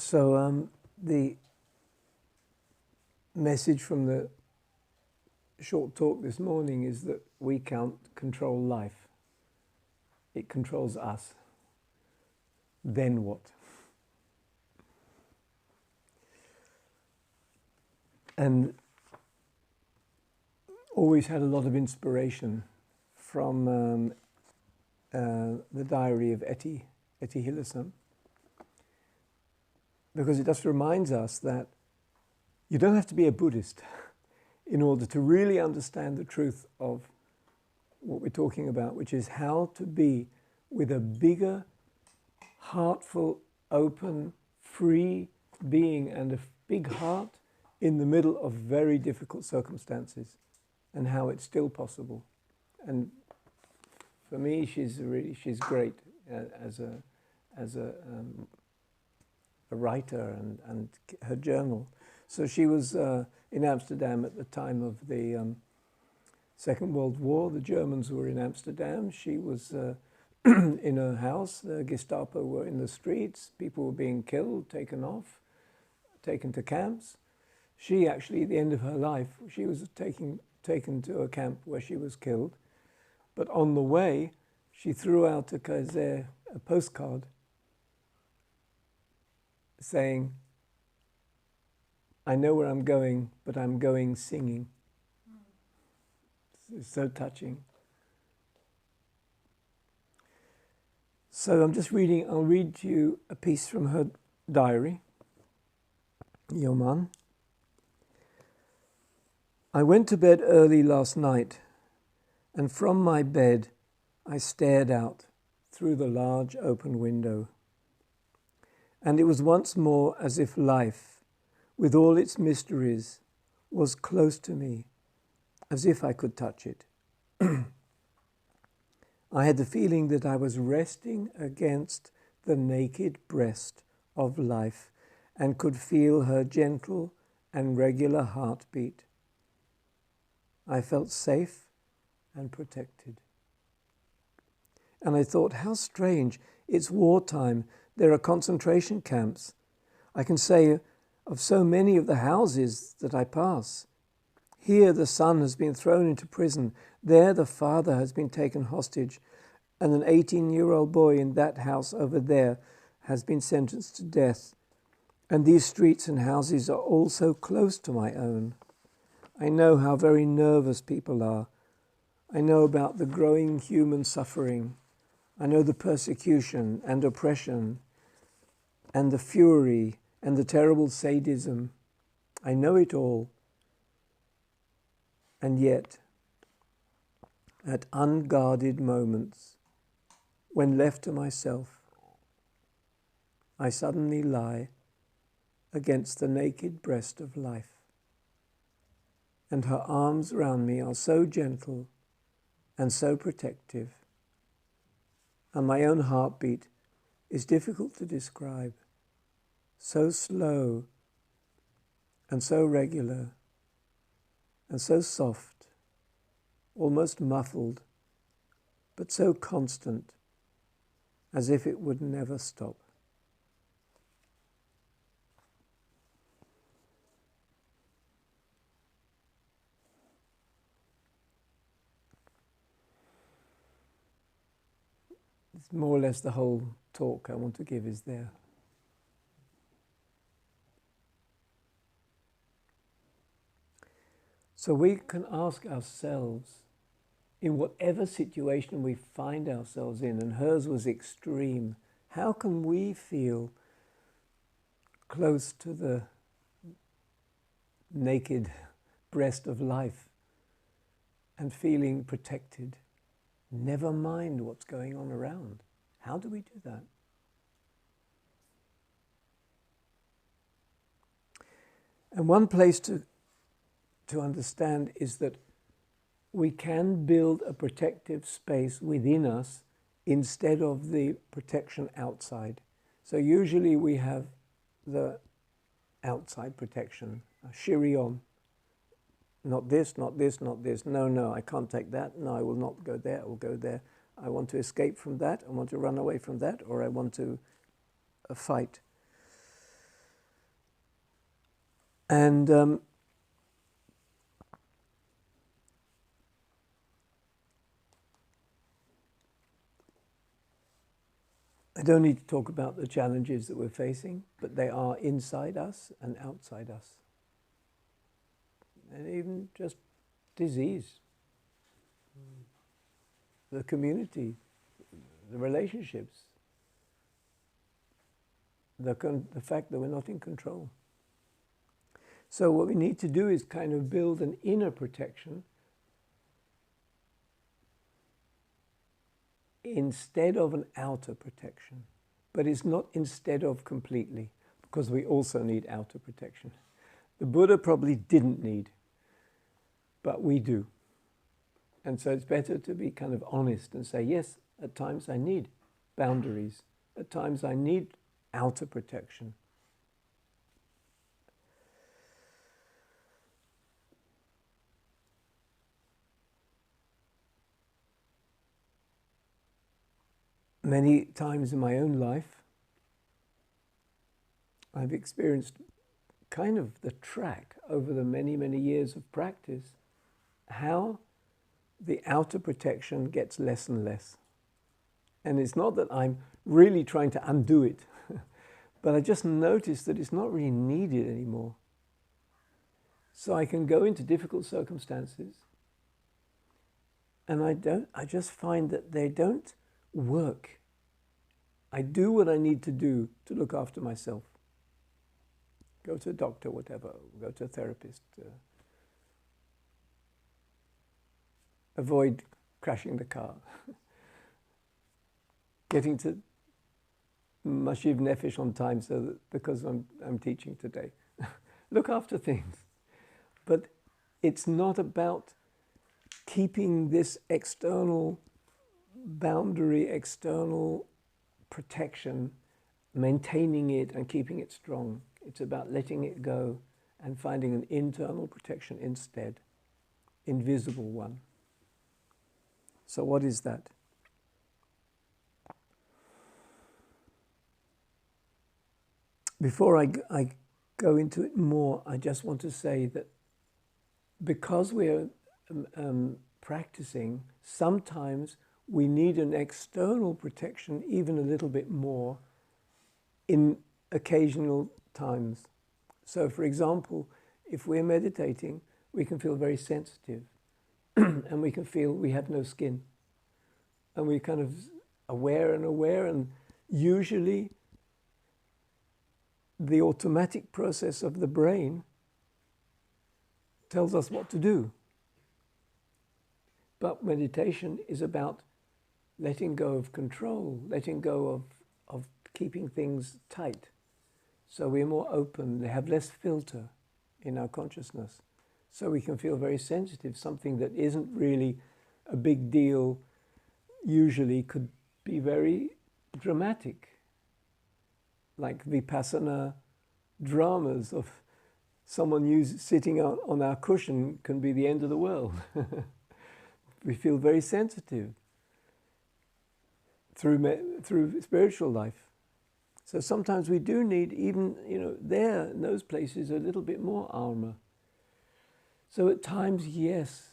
So the message from the short talk this morning is that we can't control life. It controls us. Then what? And always had a lot of inspiration from the diary of Etty Hillesum, because it just reminds us that you don't have to be a Buddhist in order to really understand the truth of what we're talking about, which is how to be with a bigger, heartful, open, free being and a big heart in the middle of very difficult circumstances, and how it's still possible. And for me, she's great as a writer and her journal. So she was in Amsterdam at the time of the Second World War. The Germans were in Amsterdam. She was in her house. The Gestapo were in the streets. People were being killed, taken to camps. She actually, at the end of her life, she was taken to a camp where she was killed. But on the way, she threw out a postcard saying, "I know where I'm going, but I'm going singing." It's so touching. So I'll read to you a piece from her diary. Yoman. I went to bed early last night, and from my bed I stared out through the large open window. And it was once more as if life, with all its mysteries, was close to me, as if I could touch it. I had the feeling that I was resting against the naked breast of life and could feel her gentle and regular heartbeat. I felt safe and protected. And I thought, how strange, it's wartime, there are concentration camps. I can say of so many of the houses that I pass. Here the son has been thrown into prison, there the father has been taken hostage, and an 18-year-old boy in that house over there has been sentenced to death. And these streets and houses are all so close to my own. I know how very nervous people are. I know about the growing human suffering. I know the persecution and oppression and the fury and the terrible sadism. I know it all. And yet, at unguarded moments, when left to myself, I suddenly lie against the naked breast of life. And her arms round me are so gentle and so protective. And my own heartbeat is difficult to describe, so slow and so regular and so soft, almost muffled, but so constant, as if it would never stop. It's more or less the whole talk I want to give is there. So we can ask ourselves, in whatever situation we find ourselves in, and hers was extreme, how can we feel close to the naked breast of life and feeling protected? Never mind what's going on around. How do we do that? And one place to understand is that we can build a protective space within us instead of the protection outside. So usually we have the outside protection, a shirion. Not this, not this, not this. No, no, I can't take that. No, I will not go there. I will go there. I want to escape from that. I want to run away from that, or I want to fight. And I don't need to talk about the challenges that we're facing, but they are inside us and outside us. And even just disease, the community, the relationships, the fact that we're not in control. So what we need to do is kind of build an inner protection instead of an outer protection. But it's not instead of completely, because we also need outer protection. The Buddha probably didn't need, but we do. And so it's better to be kind of honest and say, yes, at times I need boundaries. At times I need outer protection. Many times in my own life, I've experienced kind of the track over the many, many years of practice, how the outer protection gets less and less. And it's not that I'm really trying to undo it, but I just noticed that it's not really needed anymore. So I can go into difficult circumstances, and I just find that they don't work. I do what I need to do to look after myself. Go to a doctor, whatever, go to a therapist. Avoid crashing the car. Getting to Mashiv Nefesh on time, so that, because I'm teaching today. Look after things. But it's not about keeping this external boundary, external protection, maintaining it and keeping it strong. It's about letting it go and finding an internal protection instead, invisible one. So what is that? Before I go into it more, I just want to say that because we're practicing, sometimes we need an external protection even a little bit more in occasional times. So for example, if we're meditating, we can feel very sensitive and we can feel we have no skin. And we're kind of aware, and usually the automatic process of the brain tells us what to do. But meditation is about letting go of control, letting go of keeping things tight. So we're more open, they have less filter in our consciousness. So we can feel very sensitive. Something that isn't really a big deal usually could be very dramatic. Like Vipassana dramas of someone sitting on our cushion can be the end of the world. We feel very sensitive through spiritual life. So sometimes we do need, even there in those places, a little bit more armor. So at times, yes,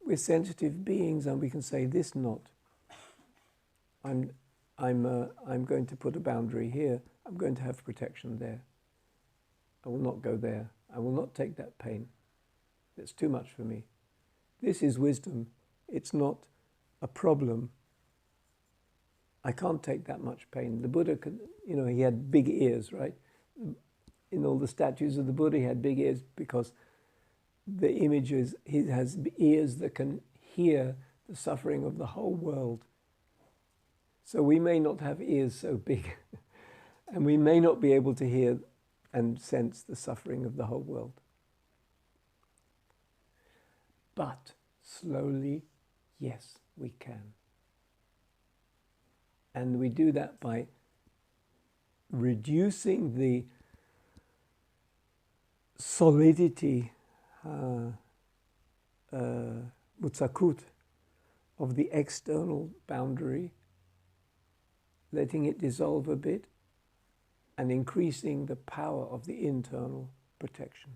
we're sensitive beings, and we can say this not. I'm going to put a boundary here. I'm going to have protection there. I will not go there. I will not take that pain. It's too much for me. This is wisdom. It's not a problem. I can't take that much pain. The Buddha could, he had big ears, right? In all the statues of the Buddha, he had big ears because the images, he has ears that can hear the suffering of the whole world. So we may not have ears so big, and we may not be able to hear and sense the suffering of the whole world. But slowly, yes, we can. And we do that by reducing the solidity, mutsakut, of the external boundary, letting it dissolve a bit, and increasing the power of the internal protection.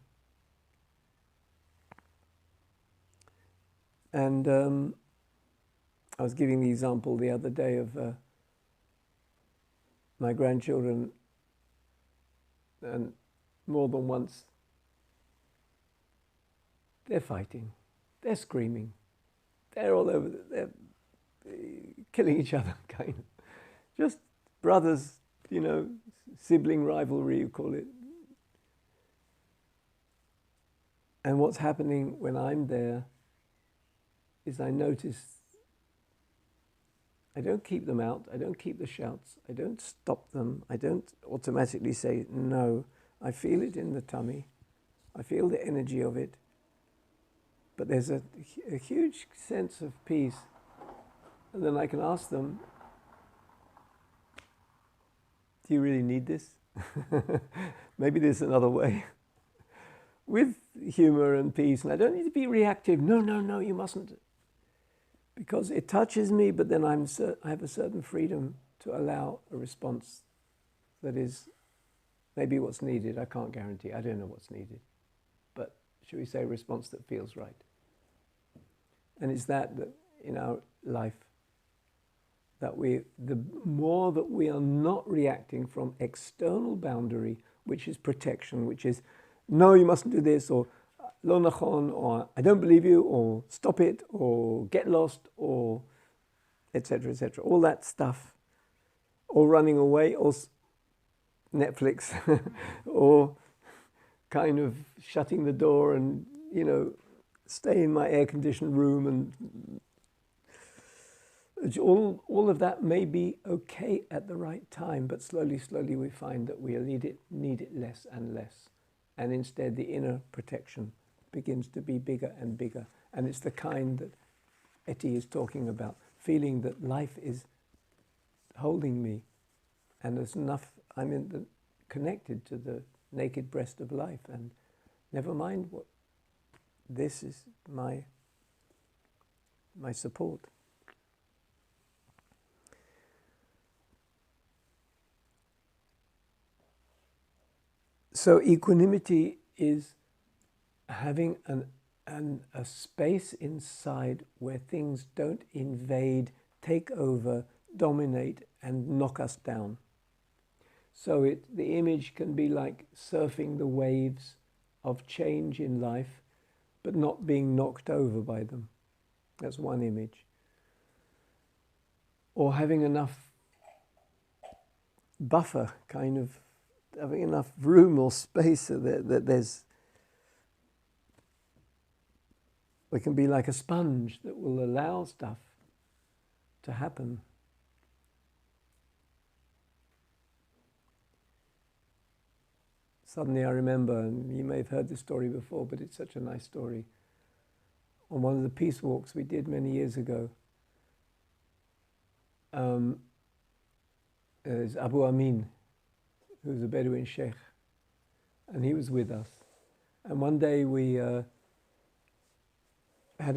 And I was giving the example the other day of my grandchildren, and more than once they're fighting, they're screaming, they're all over, they're killing each other, kind of. Just brothers, you know, sibling rivalry, you call it. And what's happening when I'm there is I notice I don't keep them out, I don't keep the shouts, I don't stop them, I don't automatically say no. I feel it in the tummy, I feel the energy of it, but there's a huge sense of peace. And then I can ask them, do you really need this? Maybe there's another way. With humor and peace, and I don't need to be reactive. No, no, no, you mustn't. Because it touches me, but then I have a certain freedom to allow a response that is maybe what's needed. I can't guarantee. I don't know what's needed. But should we say a response that feels right? And it's that in our life, that the more that we are not reacting from external boundary, which is protection, which is, no, you mustn't do this, or lo nachon, or I don't believe you, or stop it, or get lost, or etc., etc. All that stuff, or running away, or Netflix, or kind of shutting the door and, you know, stay in my air-conditioned room, and all of that may be okay at the right time, but slowly, slowly we find that we need it less and less. And instead the inner protection begins to be bigger and bigger. And it's the kind that Etty is talking about, feeling that life is holding me, and there's enough, I'm connected to the naked breast of life, and never mind what, this is my support. So equanimity is having a space inside where things don't invade, take over, dominate, and knock us down. So the image can be like surfing the waves of change in life, but not being knocked over by them. That's one image. Or having enough buffer, kind of having enough room or space so that we can be like a sponge that will allow stuff to happen. Suddenly I remember, and you may have heard this story before, but it's such a nice story. On one of the peace walks we did many years ago, there's Abu Amin, who's a Bedouin sheikh, and he was with us. And one day we had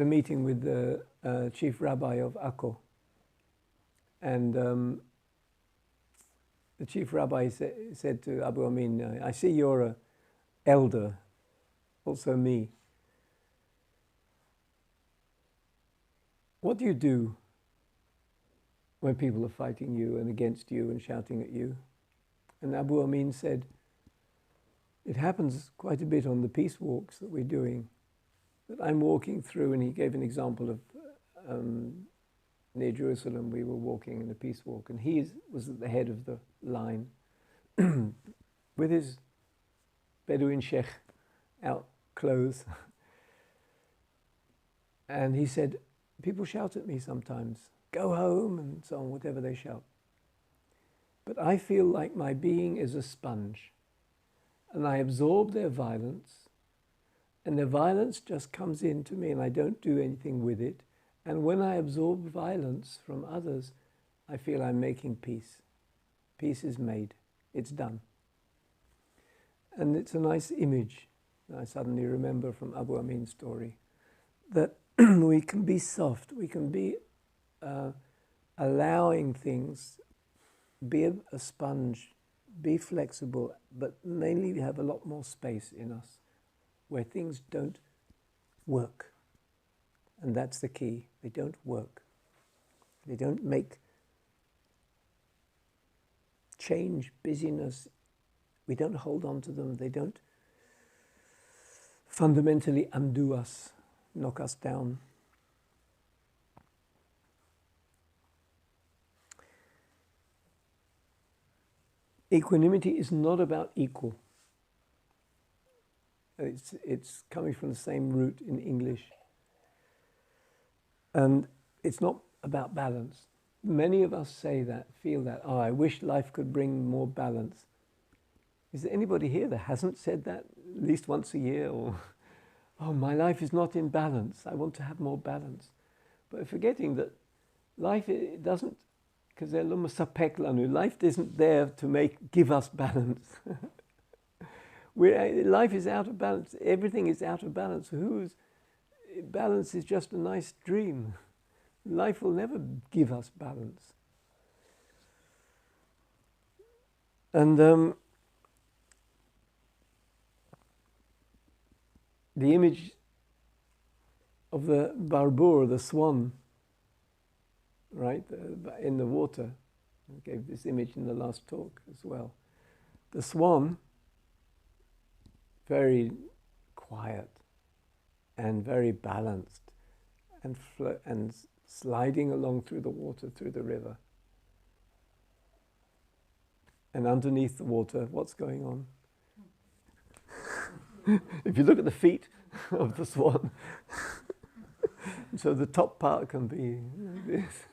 a meeting with the chief rabbi of Akko, and the chief rabbi said to Abu Amin, I see you're an elder, also me. What do you do when people are fighting you and against you and shouting at you? And Abu Amin said, it happens quite a bit on the peace walks that we're doing, that I'm walking through, and he gave an example of near Jerusalem, we were walking in a peace walk, and he was at the head of the line with his Bedouin sheikh out clothes. And he said, people shout at me sometimes, go home, and so on, whatever they shout. But I feel like my being is a sponge, and I absorb their violence, and their violence just comes into me, and I don't do anything with it. And when I absorb violence from others, I feel I'm making peace. Peace is made. It's done. And it's a nice image I suddenly remember from Abu Amin's story, that we can be soft, we can be allowing things, be a sponge, be flexible, but mainly have a lot more space in us where things don't work. And that's the key. They don't work. They don't make change, busyness. We don't hold on to them. They don't fundamentally undo us, knock us down. Equanimity is not about equal. It's coming from the same root in English. And it's not about balance. Many of us say that, feel that, oh, I wish life could bring more balance. Is there anybody here that hasn't said that at least once a year? Or, oh, my life is not in balance. I want to have more balance. But forgetting that life it doesn't, because life isn't there to give us balance. Life is out of balance. Everything is out of balance. Balance is just a nice dream. Life will never give us balance. And the image of the barbour, the swan, right, in the water. I gave this image in the last talk as well. The swan, very quiet and very balanced and sliding along through the water, through the river. And underneath the water, what's going on? If you look at the feet of the swan, so the top part can be this.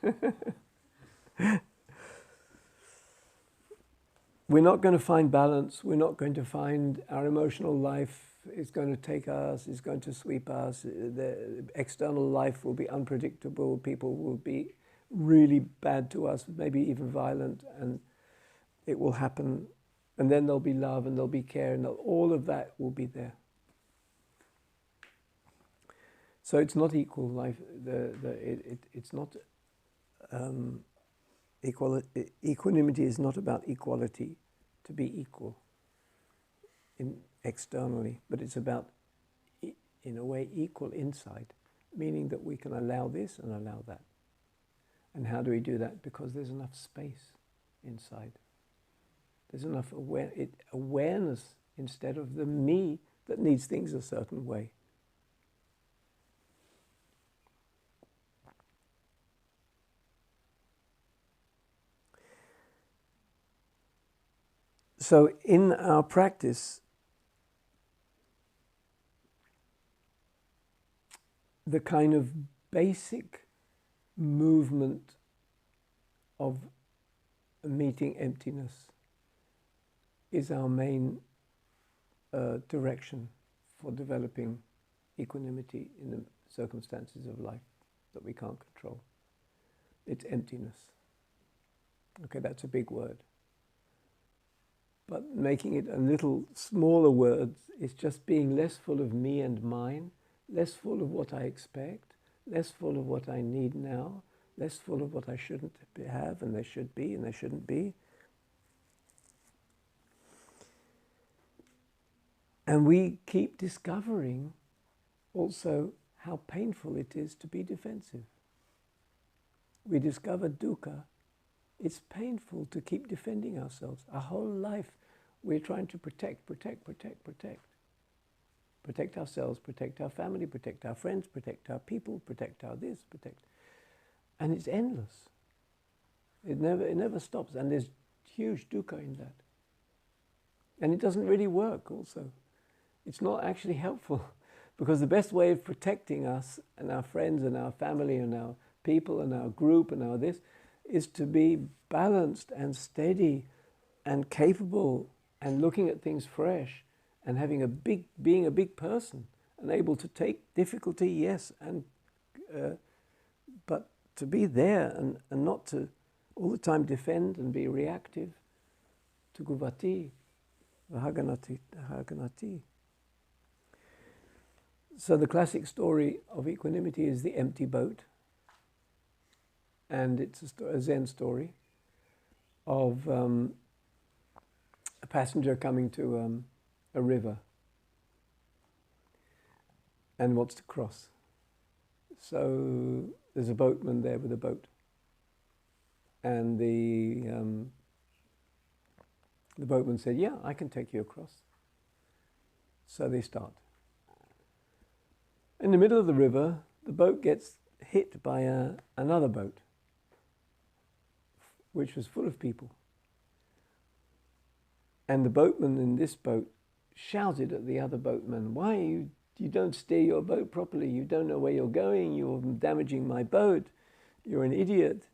We're not going to find balance. We're not going to find our emotional life is going to take us, is going to sweep us. The external life will be unpredictable. People will be really bad to us, maybe even violent, and it will happen. And then there'll be love and there'll be care, and all of that will be there. So it's not equal life. It's not equanimity is not about equality, to be equal externally, but it's about, in a way, equal inside, meaning that we can allow this and allow that. And how do we do that? Because there's enough space inside. There's enough awareness instead of the me that needs things a certain way. So in our practice, the kind of basic movement of meeting emptiness is our main direction for developing equanimity in the circumstances of life that we can't control. It's emptiness. Okay, that's a big word. But making it a little smaller word is just being less full of me and mine, less full of what I expect, less full of what I need now, less full of what I shouldn't have and there should be and there shouldn't be. And we keep discovering also how painful it is to be defensive. We discover dukkha. It's painful to keep defending ourselves. Our whole life we're trying to protect. Protect ourselves, protect our family, protect our friends, protect our people, protect our this, protect. And it's endless. It never stops. And there's huge dukkha in that. And it doesn't really work also. It's not actually helpful. Because the best way of protecting us and our friends and our family and our people and our group and our this is to be balanced and steady and capable and looking at things fresh and being a big person and able to take difficulty, yes, and but to be there and not to all the time defend and be reactive. To guvati, vahaganati. So the classic story of equanimity is the empty boat. And it's a Zen story of a passenger coming to a river and wants to cross. So there's a boatman there with a boat, and the boatman said, "Yeah, I can take you across." So they start. In the middle of the river, the boat gets hit by another boat, which was full of people. And the boatman in this boat shouted at the other boatman, "Why you don't steer your boat properly? You don't know where you're going. You're damaging my boat. You're an idiot."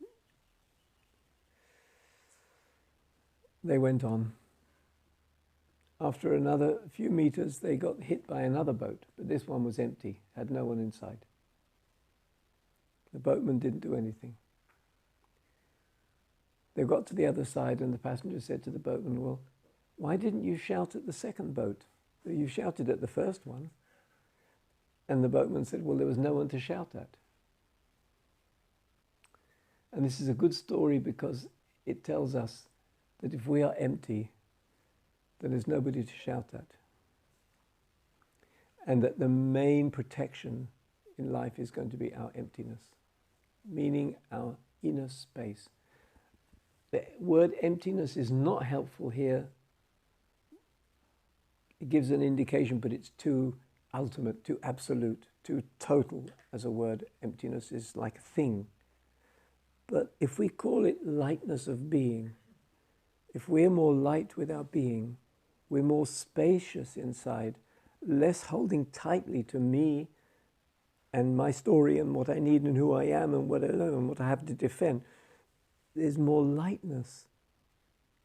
They went on. After another few meters, they got hit by another boat, but this one was empty, had no one inside. The boatman didn't do anything. They got to the other side, and the passenger said to the boatman, "Well, why didn't you shout at the second boat? You shouted at the first one." And the boatman said, "Well, there was no one to shout at." And this is a good story because it tells us that if we are empty, then there's nobody to shout at. And that the main protection in life is going to be our emptiness, meaning our inner space. The word emptiness is not helpful here. It gives an indication, but it's too ultimate, too absolute, too total as a word. Emptiness is like a thing. But if we call it lightness of being, if we're more light with our being, we're more spacious inside, less holding tightly to me and my story and what I need and who I am and what I know and what I have to defend. There's more lightness.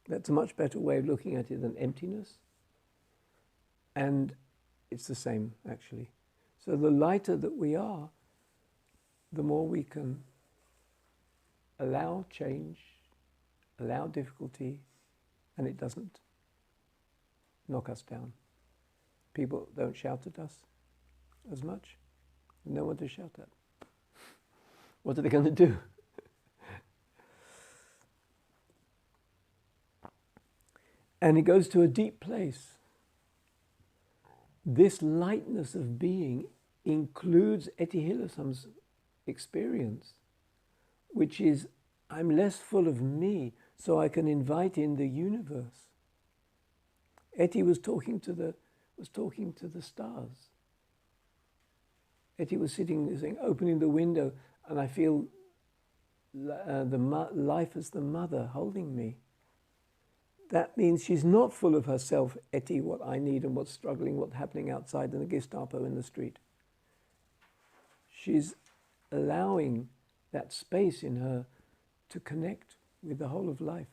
That's a much better way of looking at it than emptiness. And it's the same, actually. So the lighter that we are, the more we can allow change, allow difficulty, and it doesn't knock us down. People don't shout at us as much. No one to shout at. What are they going to do? And it goes to a deep place. This lightness of being includes Etty Hillesum's experience, which is, I'm less full of me, so I can invite in the universe. Etty was talking to the stars. Etty was sitting, saying, opening the window, and I feel life as the mother holding me. That means she's not full of herself, Etty, what I need and what's struggling, what's happening outside and the Gestapo in the street. She's allowing that space in her to connect with the whole of life,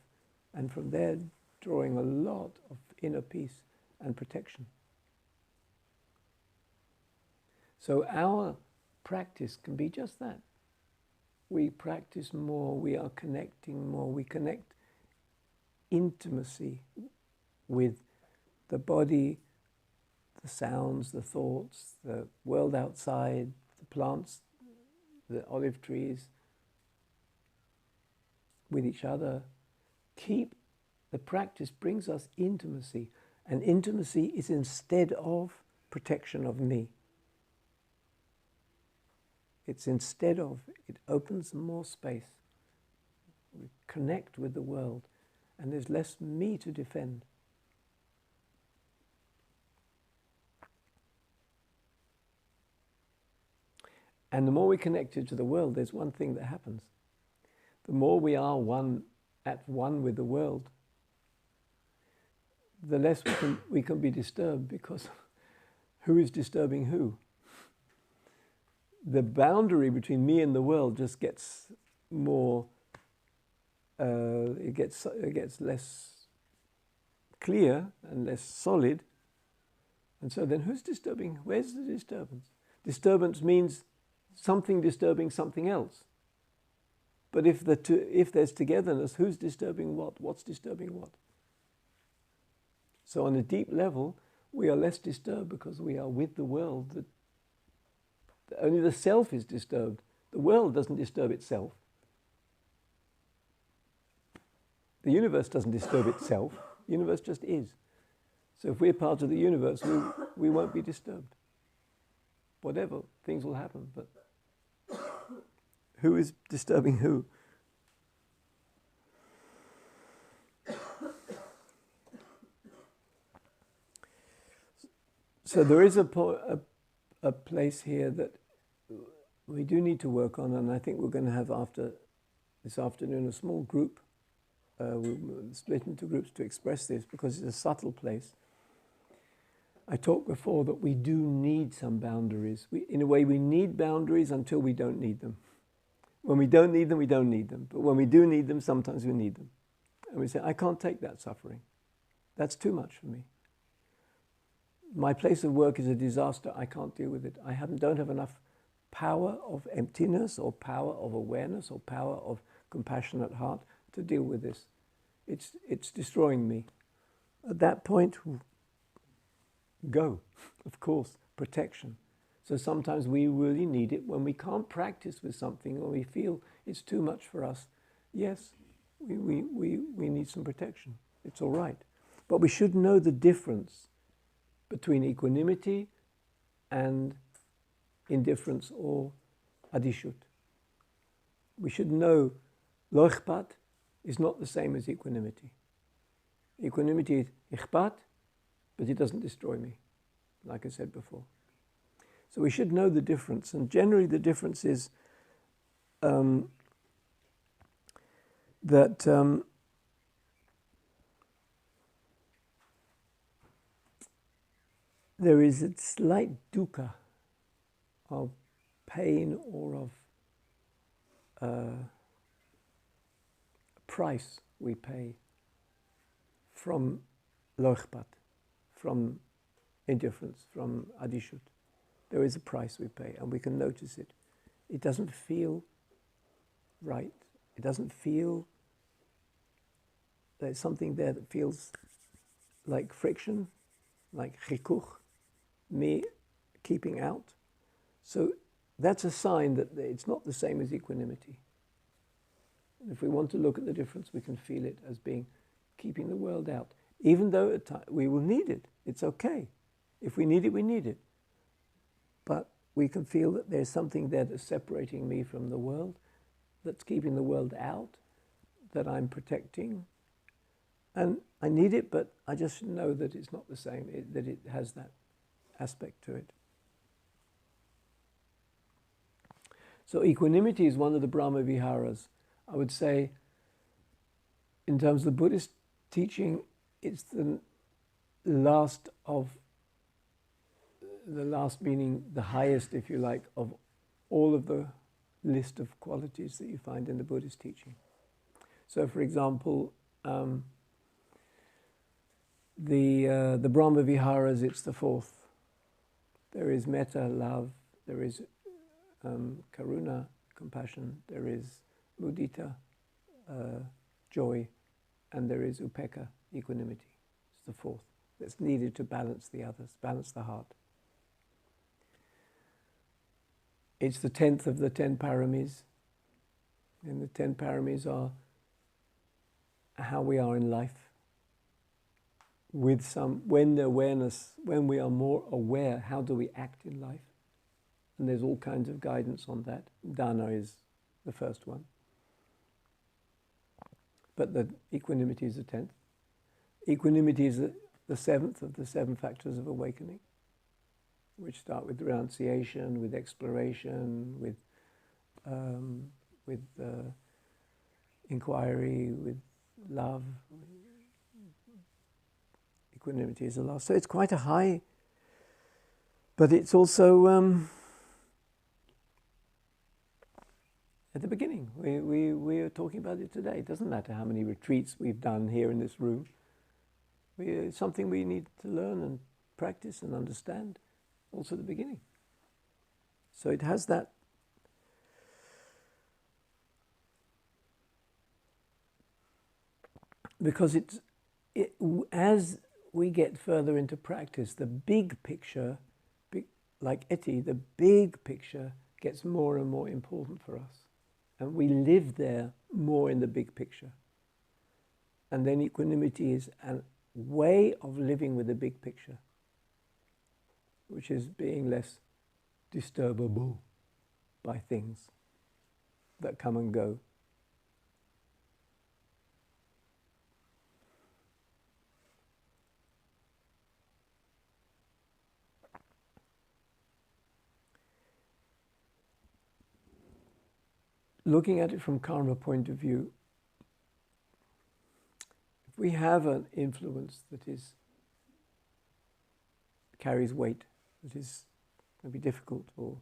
and from there drawing a lot of inner peace and protection. So our practice can be just that. We practice more, we are connecting more, we connect intimacy with the body, the sounds, the thoughts, the world outside, the plants, the olive trees, with each other. The practice brings us intimacy, and intimacy is instead of protection of me. It's instead of, it opens more space. We connect with the world, and there's less me to defend. And the more we connected to the world, there's one thing that happens. The more we are at one with the world, the less we can be disturbed, because who is disturbing who? The boundary between me and the world just gets more, it gets less clear and less solid. And so then who's disturbing? Where's the disturbance? Disturbance means something disturbing something else. But if there's togetherness, who's disturbing what? What's disturbing what? So on a deep level, we are less disturbed because we are with the world. That only the self is disturbed. The world doesn't disturb itself. The universe doesn't disturb itself. The universe just is. So if we're part of the universe, we won't be disturbed. Whatever, things will happen, but who is disturbing who? So there is a place here that we do need to work on, and I think we're going to have after this afternoon a small group. We'll split into groups to express this because it's a subtle place. I talked before that we do need some boundaries. In a way, we need boundaries until we don't need them. When we don't need them, we don't need them. But when we do need them, sometimes we need them. And we say, I can't take that suffering. That's too much for me. My place of work is a disaster. I can't deal with it. I don't have enough power of emptiness or power of awareness or power of compassionate heart to deal with this. It's destroying me. At that point, go. Of course, protection. So sometimes we really need it when we can't practice with something or we feel it's too much for us. Yes, we need some protection. It's all right. But we should know the difference between equanimity and indifference or adishut. We should know lo ichpat is not the same as equanimity. Equanimity is ichpat, but it doesn't destroy me, like I said before. So we should know the difference, and generally the difference is that there is a slight dukkha of pain or of price we pay from lo ichpat, from indifference, from adishut. There is a price we pay, and we can notice it. It doesn't feel right. It doesn't feel, there's something there that feels like friction, like chikuch, me keeping out. So that's a sign that it's not the same as equanimity. And if we want to look at the difference, we can feel it as being keeping the world out. Even though at times we will need it, it's okay. If we need it, we need it. But we can feel that there's something there that's separating me from the world, that's keeping the world out, that I'm protecting. And I need it, but I just know that it's not the same, that it has that aspect to it. So equanimity is one of the Brahma Viharas. I would say, in terms of the Buddhist teaching, it's the last meaning the highest, if you like, of all of the list of qualities that you find in the Buddhist teaching. So, for example, the Brahma Viharas, it's the fourth. There is metta, love. There is karuna, compassion. There is mudita, joy. And there is upekkha, equanimity. It's the fourth. That's needed to balance the others, balance the heart. It's the 10th of the 10 paramis. And the 10 paramis are how we are in life. With when we are more aware, how do we act in life? And there's all kinds of guidance on that. Dana is the first one. But the equanimity is the 10th. Equanimity is the 7th of the 7 factors of awakening, which start with renunciation, with exploration, with inquiry, with love. Equanimity is the last. So it's quite a high, but it's also at the beginning. We are talking about it today. It doesn't matter how many retreats we've done here in this room. It's something we need to learn and practice and understand also at the beginning. So it has that. Because as we get further into practice, the big picture, like Etty, the big picture gets more and more important for us. And we live there more in the big picture. And then equanimity is way of living with the big picture, which is being less disturbable by things that come and go. Looking at it from karma point of view, if we have an influence that carries weight, that is maybe difficult or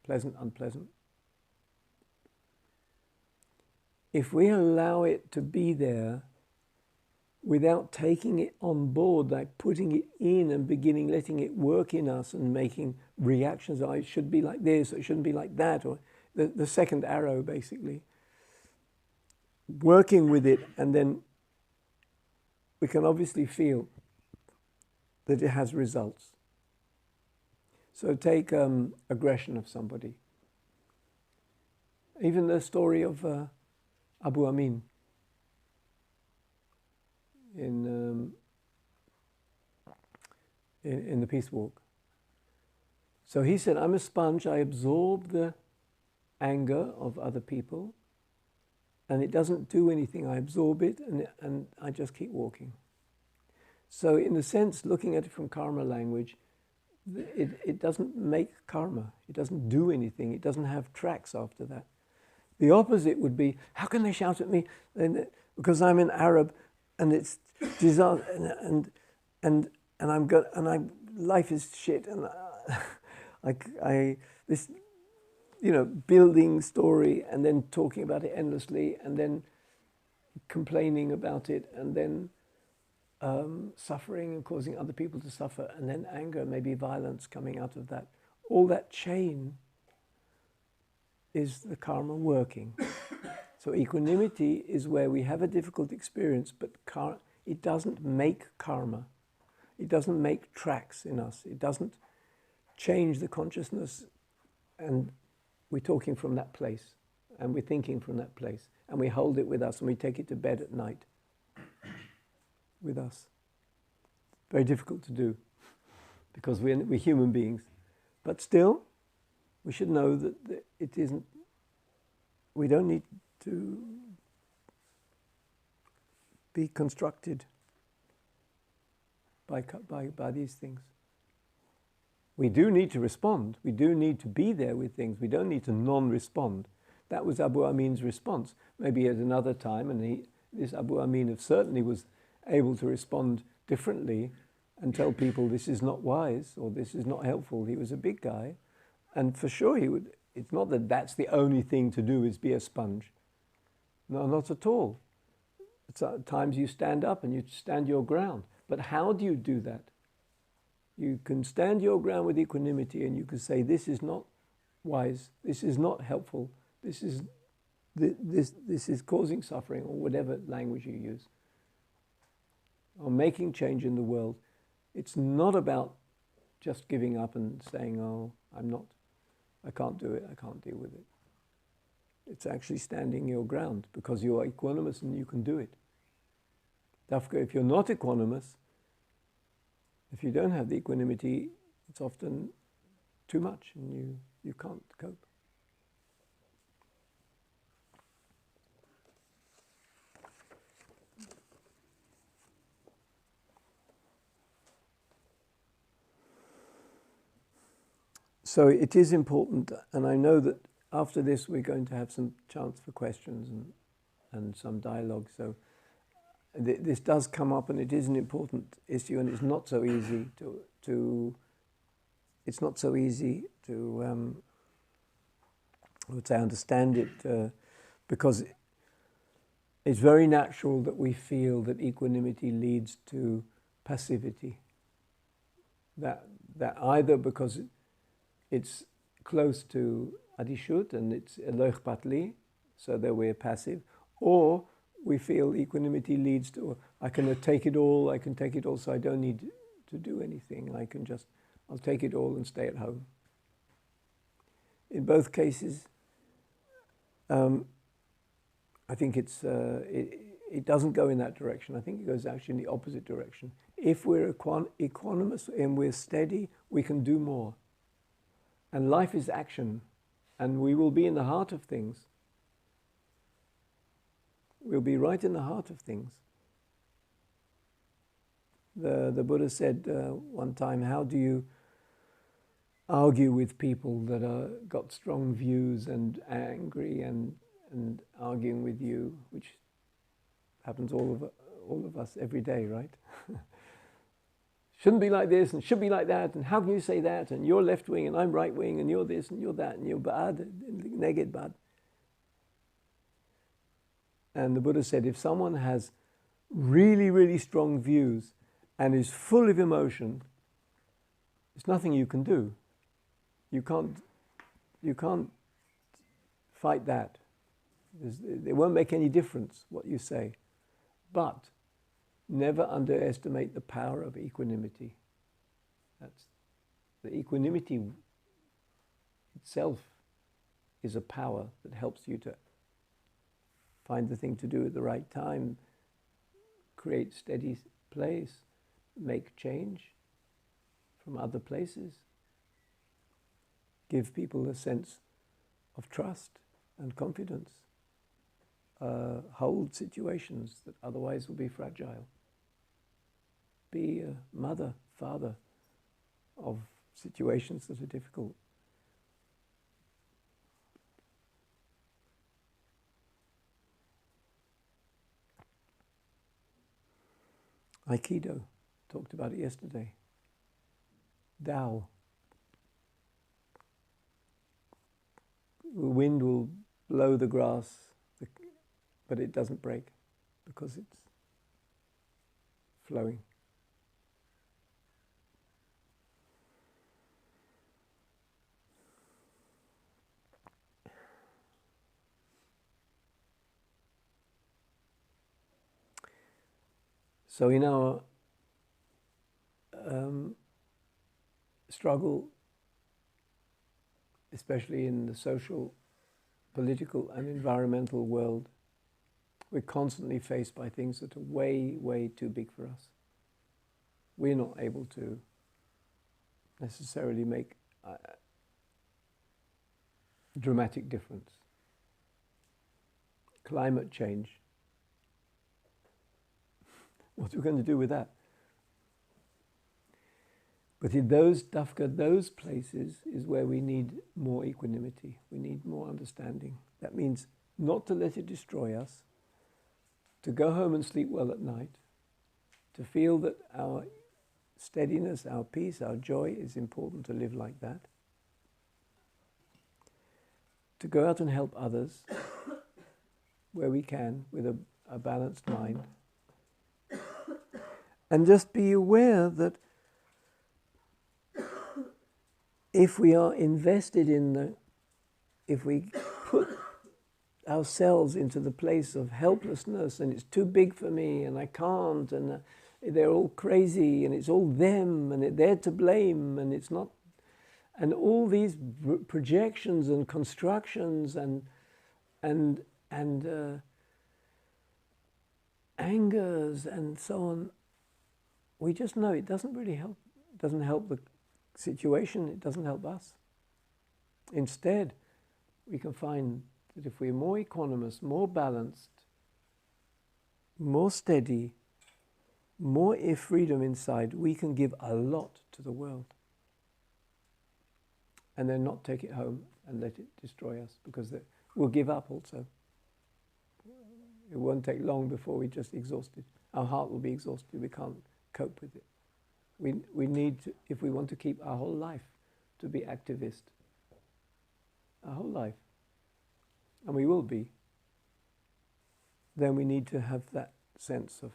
pleasant, unpleasant, if we allow it to be there without taking it on board, like putting it in and letting it work in us and making reactions, oh, it should be like this, or it shouldn't be like that, or the second arrow, basically. Working with it, and then we can obviously feel that it has results. So take aggression of somebody. Even the story of Abu Amin in the Peace Walk. So he said, I'm a sponge, I absorb the anger of other people, and it doesn't do anything. I absorb it, and I just keep walking. So in a sense, looking at it from karma language, it doesn't make karma. It doesn't do anything. It doesn't have tracks after that. The opposite would be, how can they shout at me? Because I'm an Arab, and it's disaster, and I'm good, and life is shit, and this, building story, and then talking about it endlessly, and then complaining about it, and then suffering and causing other people to suffer, and then anger, maybe violence coming out of that. All that chain is the karma working. So equanimity is where we have a difficult experience, but it doesn't make karma. It doesn't make tracks in us. It doesn't change the consciousness, and we're talking from that place, and we're thinking from that place, and we hold it with us, and we take it to bed at night with us. Very difficult to do, because we're human beings. But still, we should know that it isn't, we don't need to be constructed by these things. We do need to respond. We do need to be there with things. We don't need to non-respond. That was Abu Amin's response. Maybe at another time, and this Abu Amin certainly was able to respond differently and tell people this is not wise or this is not helpful. He was a big guy, and for sure he would. It's not that that's the only thing to do is be a sponge. No, not at all. At times you stand up and you stand your ground. But how do you do that? You can stand your ground with equanimity, and you can say, this is not wise, this is not helpful, this is causing suffering, or whatever language you use, or making change in the world. It's not about just giving up and saying, oh, I can't do it, I can't deal with it. It's actually standing your ground, because you're equanimous and you can do it. Dafka, if you're not equanimous, if you don't have the equanimity, it's often too much and you can't cope. So it is important, and I know that after this we're going to have some chance for questions and some dialogue. So this does come up, and it is an important issue, and it's not so easy to understand it, because it's very natural that we feel that equanimity leads to passivity. That either because it's close to adishut and it's lo ikhpat li, so that we're passive, or we feel equanimity leads to, I can take it all, so I don't need to do anything. I'll take it all and stay at home. In both cases, I think it's it doesn't go in that direction. I think it goes actually in the opposite direction. If we're equanimous and we're steady, we can do more. And life is action, and we will be in the heart of things. We'll be right in the heart of things. The Buddha said one time, how do you argue with people that are got strong views and angry and arguing with you, which happens all of us every day, right? Shouldn't be like this and should be like that, and how can you say that, and you're left wing and I'm right wing, and you're this and you're that, and you're bad, neged bad. And the Buddha said, if someone has really, really strong views and is full of emotion, there's nothing you can do. You can't fight that. It won't make any difference what you say. But never underestimate the power of equanimity. That's the equanimity itself is a power that helps you to find the thing to do at the right time, create steady place, make change from other places, give people a sense of trust and confidence, hold situations that otherwise will be fragile. Be a mother, father of situations that are difficult. Aikido, talked about it yesterday. Tao. The wind will blow the grass, but it doesn't break because it's flowing. So in our struggle, especially in the social, political and environmental world, we're constantly faced by things that are way, way too big for us. We're not able to necessarily make a dramatic difference. Climate change. What are we going to do with that? But in those places is where we need more equanimity. We need more understanding. That means not to let it destroy us, to go home and sleep well at night, to feel that our steadiness, our peace, our joy is important, to live like that, to go out and help others where we can with a balanced mind, and just be aware that if we are invested if we put ourselves into the place of helplessness and it's too big for me and I can't and they're all crazy and it's all them and they're to blame and it's not, and all these projections and constructions and angers and so on, we just know it doesn't really help. It doesn't help the situation, it doesn't help us. Instead, we can find that if we're more equanimous, more balanced, more steady, more freedom inside, we can give a lot to the world. And then not take it home and let it destroy us, because we'll give up also. It won't take long before we're just exhausted. Our heart will be exhausted, we can't cope with it. We need to, if we want to keep our whole life, to be activist. Our whole life. And we will be. Then we need to have that sense of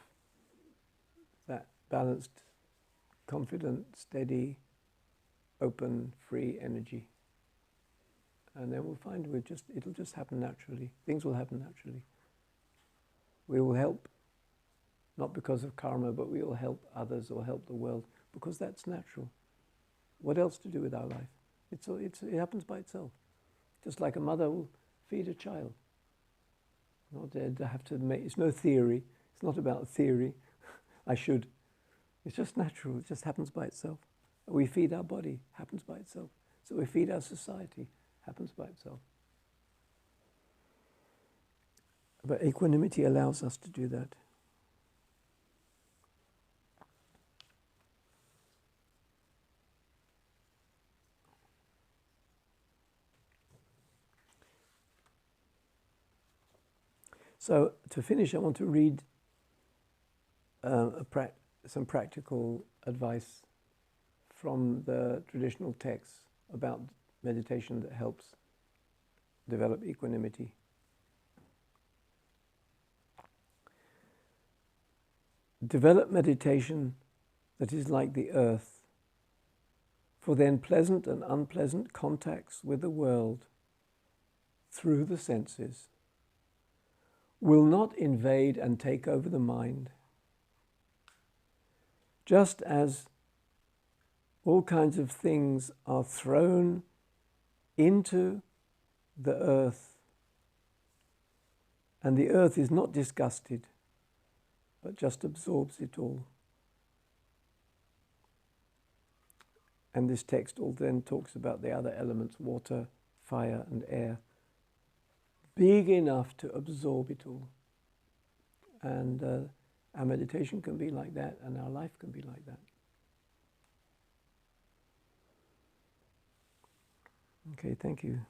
that balanced, confident, steady, open, free energy. And then we'll find it'll just happen naturally. Things will happen naturally. We will help, not because of karma, but we will help others or help the world, because that's natural. What else to do with our life? It happens by itself. Just like a mother will feed a child. Not dead. I have to make. It's no theory. It's not about theory. I should. It's just natural. It just happens by itself. We feed our body. Happens by itself. So we feed our society. Happens by itself. But equanimity allows us to do that. So to finish, I want to read some practical advice from the traditional texts about meditation that helps develop equanimity. Develop meditation that is like the earth, for then pleasant and unpleasant contacts with the world through the senses will not invade and take over the mind. Just as all kinds of things are thrown into the earth, and the earth is not disgusted, but just absorbs it all. And this text all then talks about the other elements, water, fire, and air, big enough to absorb it all. And our meditation can be like that, and our life can be like that. Okay, thank you.